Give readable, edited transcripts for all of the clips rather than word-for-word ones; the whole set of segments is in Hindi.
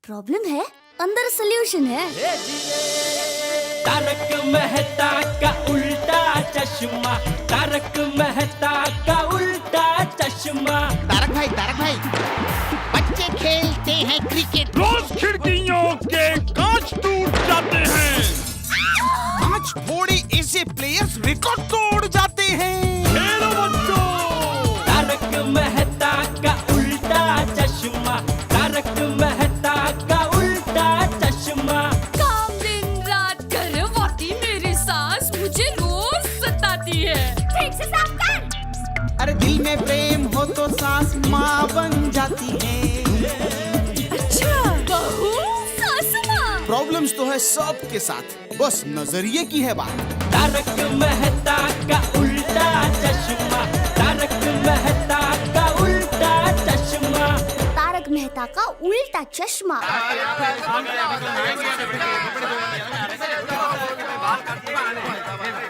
प्रॉब्लम है, अंदर सोल्यूशन है। तारक मेहता का उल्टा चश्मा, तारक मेहता का उल्टा चश्मा। तारक भाई, बच्चे खेलते हैं क्रिकेट, रोज खिड़कियों के कांच टूट जाते हैं। कांच फोड़े ऐसे प्लेयर्स रिकॉर्ड तोड़ जाते हैं। खेलो बच्चों। तारक मेहता का उल्टा चश्मा, तारक मेहता का उल्टा चश्मा। काम दिन रात करवाती मेरी सास मुझे रोज सताती है। ठीक से साफ कर। अरे दिल में प्रेम हो तो सास माँ बन जाती है। अच्छा, बहू सास माँ। प्रॉब्लम्स तो है सबके साथ, बस नजरिए की है बात। तारक मेहता का उल्टा चश्मा, तारक मेहता का उल्टा चश्मा। तारक मेहता का उल्टा चश्मा।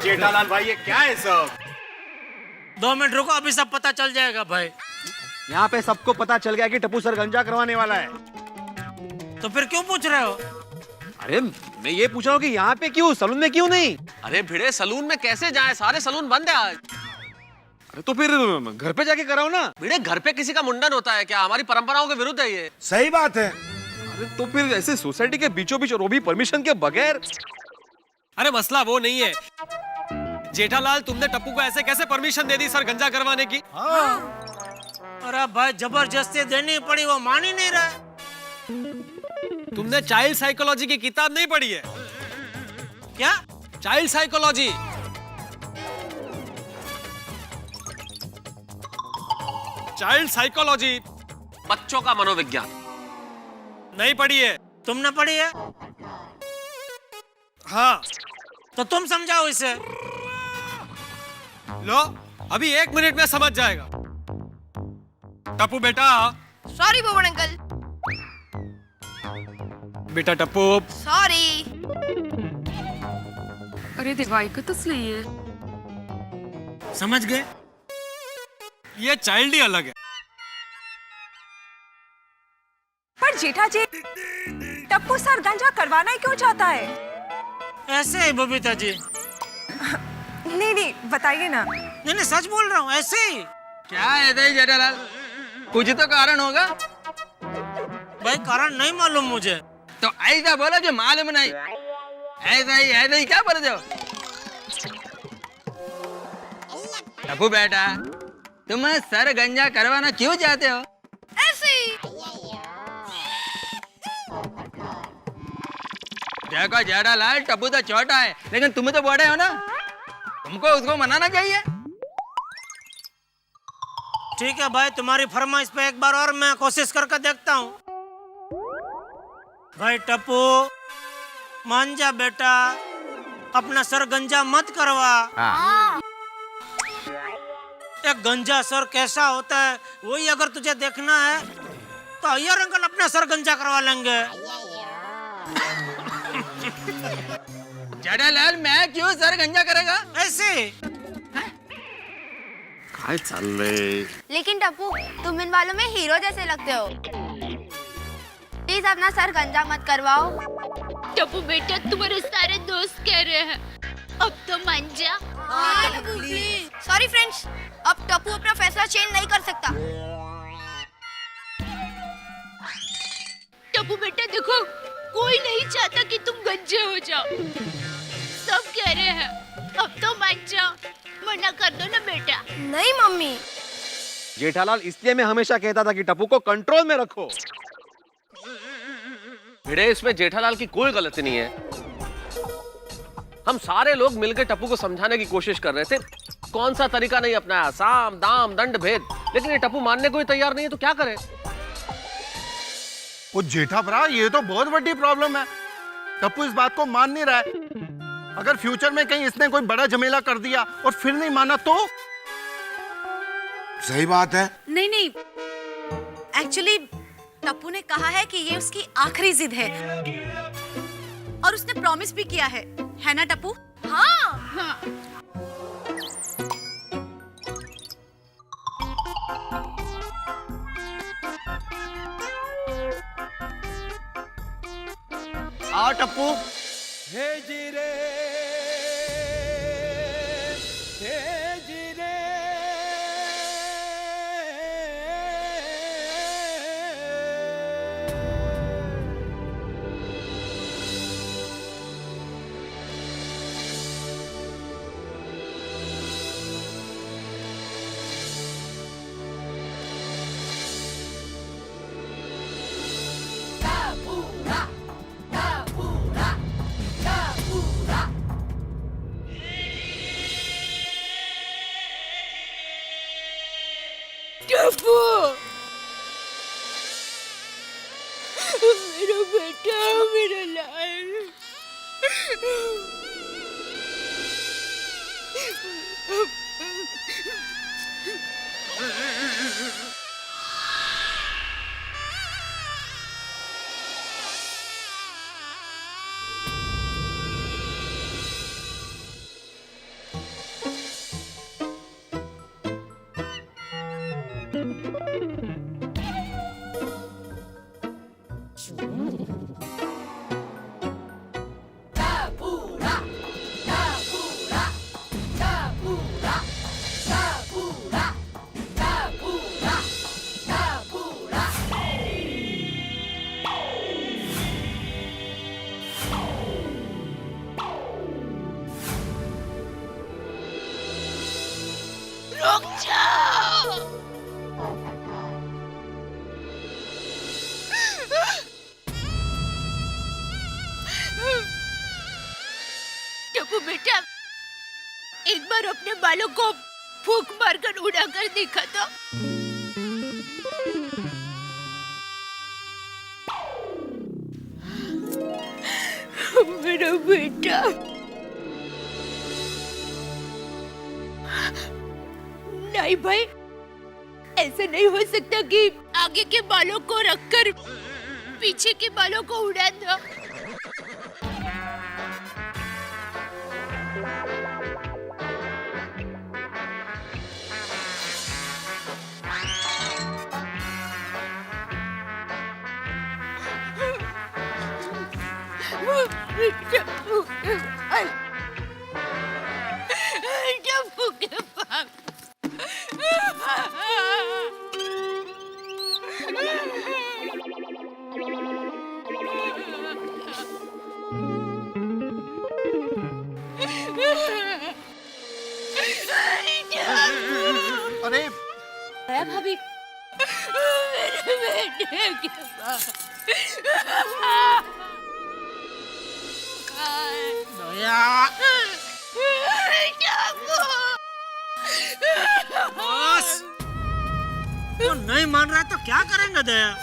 जेठालाल भाई ये क्या है सब? 2 मिनट रुको, अभी सब पता चल जाएगा भाई। यहाँ पे सबको पता चल गया कि टप्पू सर गंजा करवाने वाला है। तो फिर क्यों पूछ रहे हो? अरे मैं ये पूछ रहा हूँ कि यहाँ पे क्यों, सलून में क्यों नहीं? अरे भिड़े, सलून में कैसे जाएं? सारे सलून बंद है आज। अरे तो फिर घर पे जाके कराओ ना। भिड़े, घर पे किसी का मुंडन होता है क्या? हमारी परंपराओं के विरुद्ध है ये। सही बात है। अरे तो फिर ऐसे सोसाइटी के बीचों बीच और वो भी परमिशन के बगैर? अरे मसला वो नहीं है जेठालाल, तुमने टप्पू को ऐसे कैसे परमिशन दे दी सर गंजा करवाने की? अरे भाई जबरदस्ती देनी पड़ी, वो मान ही नहीं रहा। तुमने चाइल्ड साइकोलॉजी की किताब नहीं पढ़ी है क्या? Child psychology. चाइल्ड साइकोलॉजी, बच्चों का मनोविज्ञान नहीं पढ़ी है? तुमने पढ़ी है? हाँ। तो तुम समझाओ इसे। लो, अभी 1 मिनट में समझ जाएगा। टप्पू बेटा। Sorry Boban uncle. बेटा टप्पू। सॉरी। अरे दिवाई को तो सही है। समझ गए? ये चाइल्ड ही अलग है। पर जेठा जी, टप्पू सर गंजा करवाना ही क्यों चाहता है? ऐसे ही बबीता जी। नहीं बताइए ना। नहीं सच बोल रहा हूँ, ऐसे ही। क्या है जेठालाल, कुछ तो कारण होगा। भाई कारण नहीं मालूम मुझे। तो ऐसा बोला जो मालूम नहीं। ऐसा ही क्या बोल रहे हो? टप्पू बेटा, तुम सर गंजा करवाना क्यों चाहते हो? ऐसे ही। देखो जेठालाल, टप्पू तो छोटा है लेकिन तुम तो बड़े हो ना, तुमको उसको मनाना चाहिए। ठीक है भाई, तुम्हारी फरमाइश पे एक बार और मैं कोशिश करके देखता हूँ। भाई टप्पू, मान जा बेटा, अपना सर गंजा मत करवा। एक गंजा सर कैसा होता है वही अगर तुझे देखना है तो अय्यर अंकल अपना सर गंजा करवा लेंगे। जेठालाल, मैं क्यों सर गंजा करेगा? ऐसे काय चल रहे? लेकिन टप्पू, तुम इन बालों में हीरो जैसे लगते हो। प्लीज अपना सर गंजा मत करवाओ। टप्पू बेटा, तुम्हारे सारे दोस्त कह रहे हैं, अब तो मान जा। सॉरी फ्रेंड्स, अब टप्पू अपना फैसला चेंज नहीं कर सकता। टप्पू बेटा देखो, कोई नहीं चाहता कि तुम गंजे हो जाओ। सब कह रहे हैं, अब तो मान जाओ, मना कर दो ना बेटा। नहीं मम्मी। जेठालाल, इसलिए मैं हमेशा कहता था कि टप्पू को कंट्रोल में रखो। भिड़े, इसमें जेठालाल की कोई गलती नहीं है। हम सारे लोग मिलकर टप्पू को समझाने की कोशिश कर रहे थे, कौन सा तरीका नहीं अपनाया, साम दाम दंड भेद, लेकिन ये टप्पू मानने को ही तैयार नहीं है, तो क्या करे? वो जेठा भरा, ये तो बहुत बड़ी प्रॉब्लम है। टप्पू इस बात को मान नहीं रहा है। अगर फ्यूचर में कहीं इसने कोई बड़ा झमेला कर दिया और फिर नहीं माना तो? सही बात है। नहीं, एक्चुअली टप्पू ने कहा है कि ये उसकी आखिरी जिद है और उसने प्रॉमिस भी किया है ना टप्पू? हाँ। आओ टप्पू। टप्पू, मेरा बेटा, मेरा लाल। रुक जाओ। टप्पू बेटा, एक बार अपने बालों को फूंक मारकर उड़ाकर देखा तो। मेरा बेटा, नहीं भाई, ऐसा नहीं हो सकता कि आगे के बालों को रखकर पीछे के बालों को उड़ा दो। टप्पू के पाप। अरे भाभी, मेरे बेटे के पाप। बस, वो नहीं मान रहा तो क्या करेंगे दया?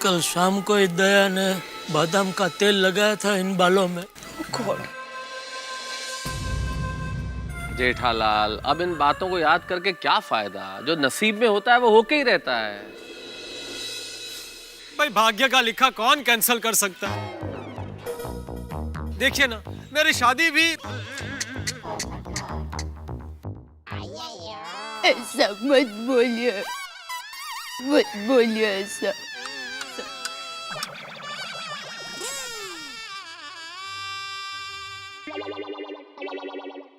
कल शाम को दया ने बादाम का तेल लगाया था इन बालों में। जेठालाल, अब इन बातों को याद करके क्या फायदा? जो नसीब में होता है वो होके ही रहता है। भाई, भाग्य का लिखा कौन कैंसिल कर सकता है? देखिए ना, मेरी शादी भी। ऐसा मत बोलिए, मत बोलिए ऐसा।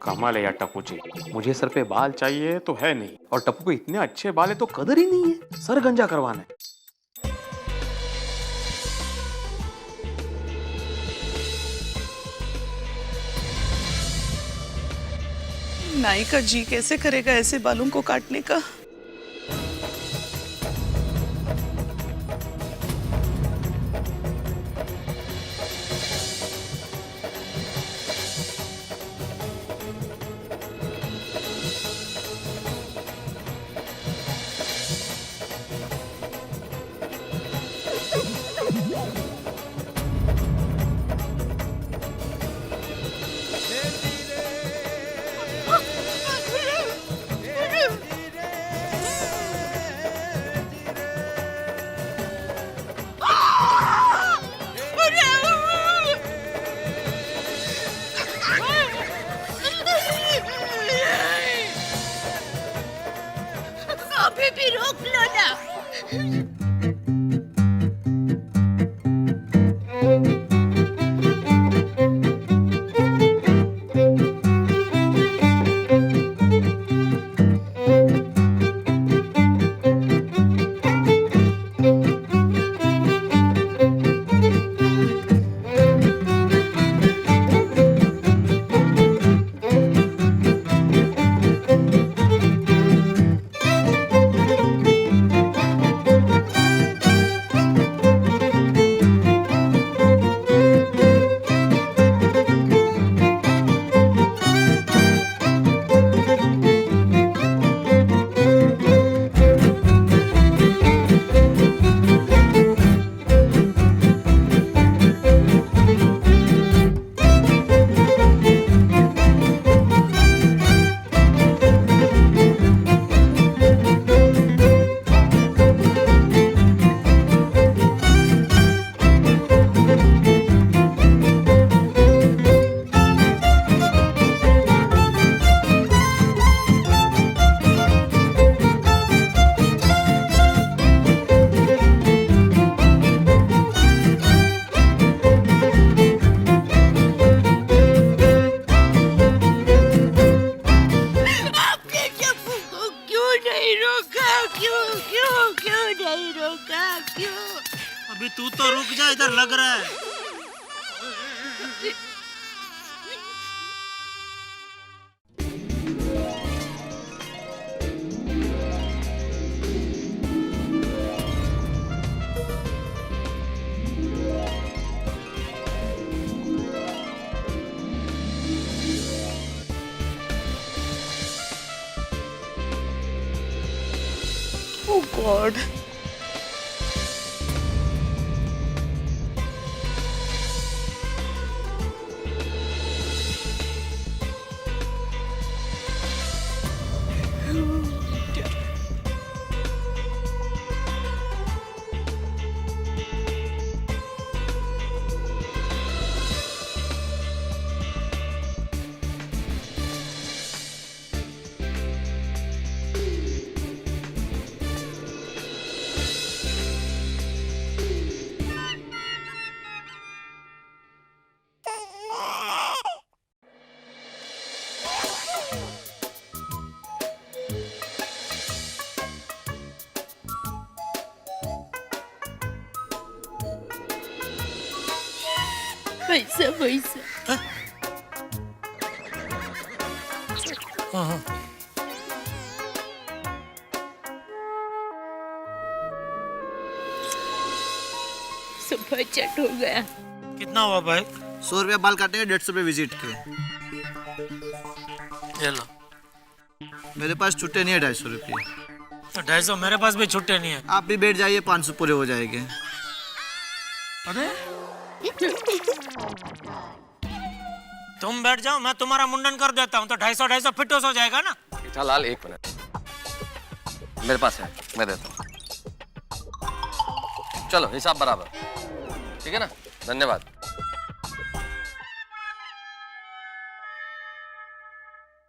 कमाल है यार टप्पू जी, मुझे सर पे बाल चाहिए तो है नहीं, और टप्पू को इतने अच्छे बाल है तो कदर ही नहीं है। सर गंजा करवाना है। नाई का जी कैसे करेगा ऐसे बालों को काटने का? अभी भी रोक लो ना। अभी तू तो रुक जा, इधर लग रहा है। Oh God. पैसा पैसा। सब चट हो गया। कितना हुआ भाई? 100 रुपया बाल काटे, 150 रुपये विजिट के। ये लो। मेरे पास छुट्टे नहीं है 250 रुपये। 250 मेरे पास भी छुट्टे नहीं है। आप भी बैठ जाइए, 500 पूरे हो जाएंगे। अरे तुम बैठ जाओ, मैं तुम्हारा मुंडन कर देता हूँ तो 250 फिटोस हो जाएगा ना। जेठालाल एक मिनट, मेरे पास है, मैं देता हूँ। चलो हिसाब बराबर, ठीक है ना? धन्यवाद।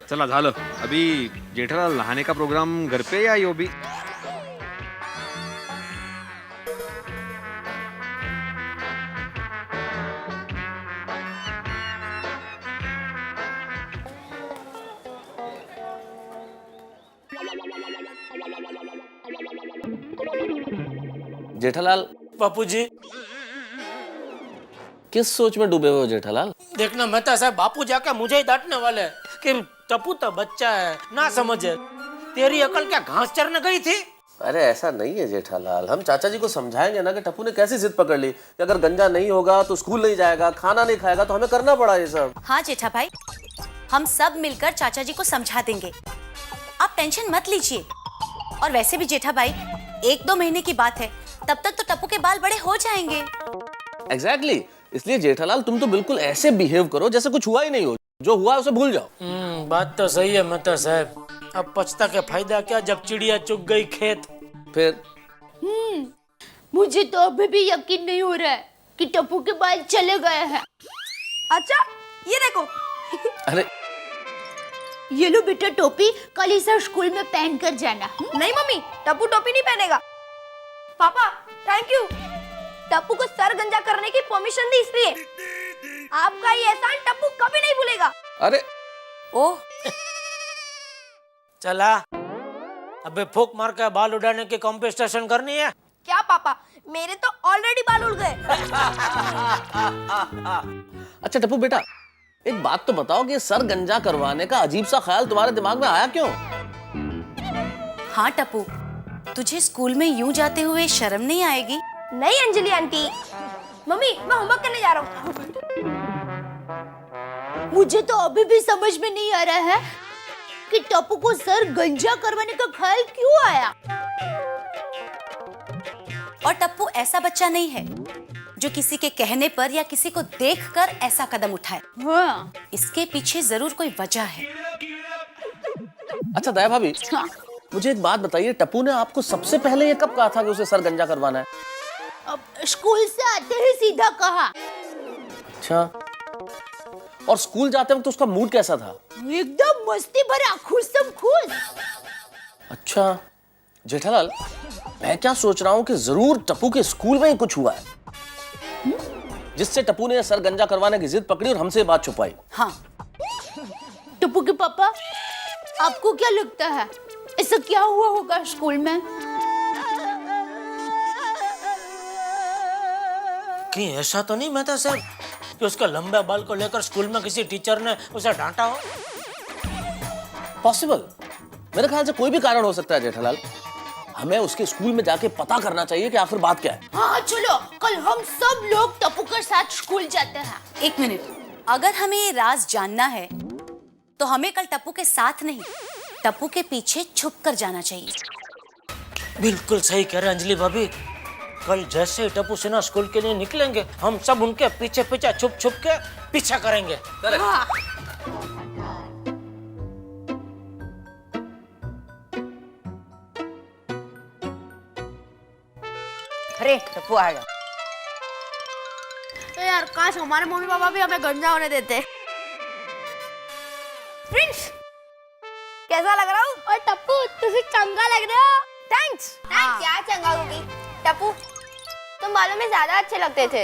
चला झालं। अभी जेठालाल नहाने का प्रोग्राम घर पे या यो भी? जेठालाल। बापू जी किस सोच में डूबे हुए हो जेठालाल? देखना, मैं तो ऐसा बापू जाके मुझे ही डांटने वाले हैं कि टप्पू तो बच्चा है, ना समझे। तेरी अकल क्या घास चरने गई थी? अरे ऐसा नहीं है जेठालाल, हम चाचा जी को समझाएंगे ना कि टप्पू ने कैसी जिद पकड़ ली कि अगर गंजा नहीं होगा तो स्कूल नहीं जाएगा, खाना नहीं खाएगा, तो हमें करना पड़ा ये सब। हाँ जेठा भाई, हम सब मिलकर चाचा जी को समझा देंगे, आप टेंशन मत लीजिए। और वैसे भी जेठा भाई, 1-2 महीने की बात है, तब तक तो टप्पू के बाल बड़े हो जाएंगे। एग्जैक्टली इसलिए जेठालाल तुम तो बिल्कुल ऐसे बिहेव करो जैसे कुछ हुआ ही नहीं हो, जो हुआ उसे भूल जाओ। बात तो सही है मेहता साहब, अब पछता के फायदा क्या जब चिड़िया चुग गई खेत। फिर मुझे तो अभी भी यकीन नहीं हो रहा है कि टप्पू के बाल चले गए हैं। अच्छा ये देखो। अरे ये लो बेटा टोपी, कल ही सर स्कूल में पहन कर जाना। नहीं मम्मी, टप्पू टोपी नहीं पहनेगा। पापा थैंक यू, टप्पू को सर गंजा करने की परमिशन दी इसलिए। आपका ये एहसान टप्पू कभी नहीं भूलेगा। अरे ओह चला अबे फूक मार के बाल उड़ाने की कॉम्पिटिशन करनी है क्या पापा, मेरे तो ऑलरेडी बाल उड़ गए। अच्छा टप्पू बेटा, एक बात तो बताओ कि सर गंजा करवाने का अजीब सा ख्याल तुम्हारे दिमाग में आया क्यों? हाँ टप्पू, तुझे स्कूल में यूं जाते हुए शर्म नहीं आएगी? नहीं अंजलि आंटी, मम्मी मैं होमवर्क करने जा रहा हूँ। मुझे तो अभी भी समझ में नहीं आ रहा है कि टप्पू को सर गंजा करवाने का ख्याल क्यों आया। और टप्पू ऐसा बच्चा नहीं है जो किसी के कहने पर या किसी को देखकर ऐसा कदम उठाए। हाँ। इसके पीछे जरूर कोई वजह है। अच्छा दया भाभी, मुझे एक बात बताइए, टप्पू ने आपको सबसे पहले ये कब कहा था कि उसे सर गंजा करवाना है? अब स्कूल से आते ही सीधा कहा। अच्छा, और स्कूल जाते वक्त उसका मूड कैसा था? एकदम मस्ती भरा, खुशम खुश। अच्छा जेठालाल, मैं क्या सोच रहा हूँ कि जरूर टप्पू के स्कूल में ही कुछ हुआ है जिससे टप्पू ने सर गंजा करवाने की जिद पकड़ी और हमसे बात छुपाई। हाँ। टप्पू के पापा, आपको क्या लगता है ऐसा क्या हुआ होगा स्कूल में? कहीं ऐसा तो नहीं मेहता साहब कि उसके लंबे बाल को लेकर स्कूल में किसी टीचर ने उसे डांटा हो? पॉसिबल, मेरे ख्याल से कोई भी कारण हो सकता है जेठालाल। हमें उसके स्कूल में जाके पता करना चाहिए कि आखिर बात क्या है। हाँ चलो, कल हम सब लोग टप्पू के साथ स्कूल जाते हैं। एक मिनट, अगर हमें ये राज जानना है तो हमें कल टप्पू के साथ नहीं, टप्पू के पीछे छुप कर जाना चाहिए। बिल्कुल सही कह रहे अंजलि भाभी, कल जैसे टप्पू सिन्हा स्कूल के लिए निकलेंगे हम सब उनके पीछे पीछे छुप छुप के पीछा करेंगे। हाँ। अरे टप्पू आएगा। यार काश हमारे मम्मी पापा भी हमें गंजा होने देते। प्रिंस कैसा लग रहा हूँ? और टप्पू तुम चंगा लग रहे हो। थैंक्स। क्या चंगा होगी? टप्पू तुम बालों में ज्यादा अच्छे लगते थे।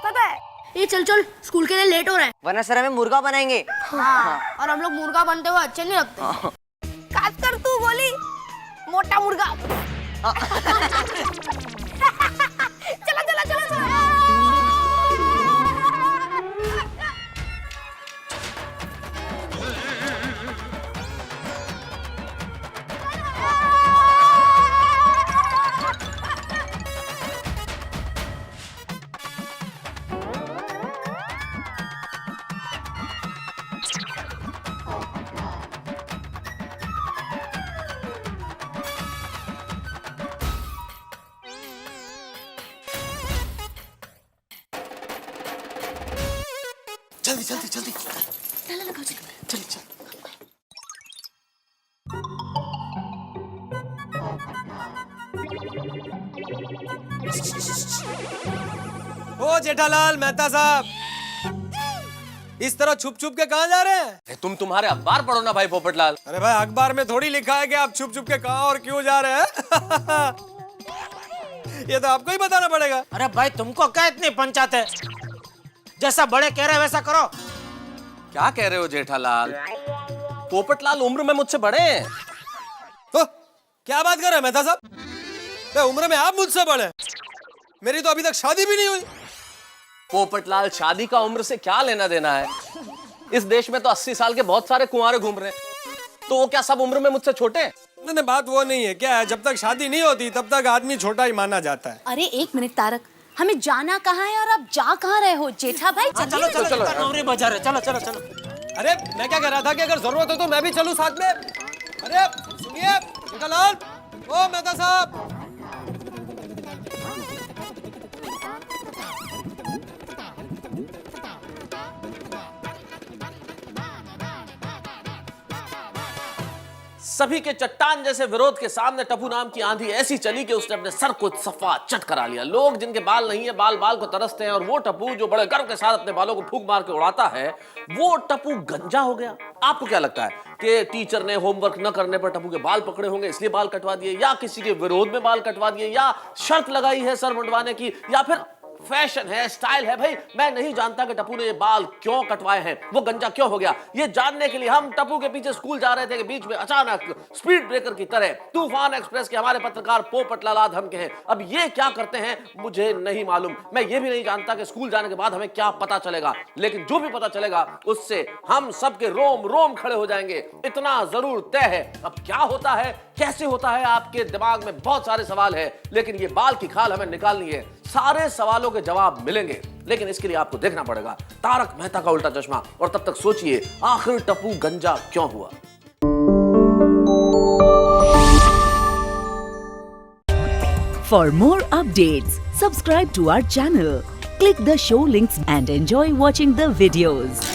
पता है? ये चल चल स्कूल के लिए लेट हो रहा है। वरना सर हमें मुर्गा बनाएंगे। हाँ। और हम लोग मुर्गा बनते हुए अच्छे नहीं लगते। खास कर तू बोली मोटा मुर्गा। चलो चलो चलो चलो। जल्दी जल्दी जल्दी ताला लगाओ जल्दी चल। ओ जेठालाल, मेहता साहब, इस तरह छुप छुप के कहाँ जा रहे हैं? तुम्हारे अखबार पढ़ो ना भाई पोपटलाल। अरे भाई, अखबार में थोड़ी लिखा है कि आप छुप छुप के कहाँ और क्यों जा रहे हैं। ये तो आपको ही बताना पड़ेगा। अरे भाई तुमको क्या इतनी पंचायत है, जैसा बड़े कह रहे वैसा करो। क्या कह रहे हो जेठालाल? पोपटलाल उम्र में मुझसे बड़े हैं। तो क्या बात कर रहे हैं मेहता साहब? उम्र में आप मुझसे बड़े, मेरी तो अभी तक शादी भी नहीं हुई। पोपटलाल, शादी का उम्र से क्या लेना देना है? इस देश में तो 80 साल के बहुत सारे कुंवारे घूम रहे हैं, तो वो क्या सब उम्र में मुझसे छोटे? नहीं, बात वो नहीं है। क्या है, जब तक शादी नहीं होती तब तक आदमी छोटा ही माना जाता है। अरे एक मिनट तारक, हमें जाना कहाँ है और आप जा कहाँ रहे हो? जेठा भाई चलो चलो चलो नौरी बजा रहे, चलो चलो चलो। अरे मैं क्या कह रहा था कि अगर जरूरत हो तो मैं भी चलूं साथ में। अरे सुनिए जेठालाल, ओ मेहता साहब, सभी के चट्टान जैसे विरोध के सामने टप्पू नाम की आंधी ऐसी चली कि उसने अपने सर को सफा चट करा लिया। लोग जिनके बाल नहीं है बाल बाल को तरसते हैं, और वो टप्पू जो बड़े गर्व के साथ अपने बालों को फूंक मार के उड़ाता है, वो टप्पू गंजा हो गया। आपको क्या लगता है कि टीचर ने होमवर्क न करने पर टप्पू के बाल पकड़े होंगे इसलिए बाल कटवा दिए, या किसी के विरोध में बाल कटवा दिए, या शर्त लगाई है सर मुंडवाने की, या फिर फैशन है, स्टाइल है? भाई मैं नहीं जानता कि टप्पू ने ये बाल क्यों कटवाए हैं, वो गंजा क्यों हो गया। ये जानने के लिए हम टप्पू के पीछे स्कूल जा रहे थे कि बीच में अचानक स्पीड ब्रेकर की तरह तूफान एक्सप्रेस के हमारे पत्रकार पोपट लाला धमके हैं। अब ये क्या करते हैं मुझे नहीं मालूम। मैं ये भी नहीं जानता कि स्कूल जाने के बाद हमें क्या पता चलेगा, लेकिन जो भी पता चलेगा उससे हम सबके रोम रोम खड़े हो जाएंगे, इतना जरूर तय है। अब क्या होता है, कैसे होता है, आपके दिमाग में बहुत सारे सवाल है, लेकिन ये बाल की खाल हमें निकालनी है। सारे सवालों के जवाब मिलेंगे, लेकिन इसके लिए आपको देखना पड़ेगा तारक मेहता का उल्टा चश्मा, और तब तक सोचिए आखिर टप्पू गंजा क्यों हुआ। For more updates, subscribe to our channel, click the show links and enjoy watching the videos.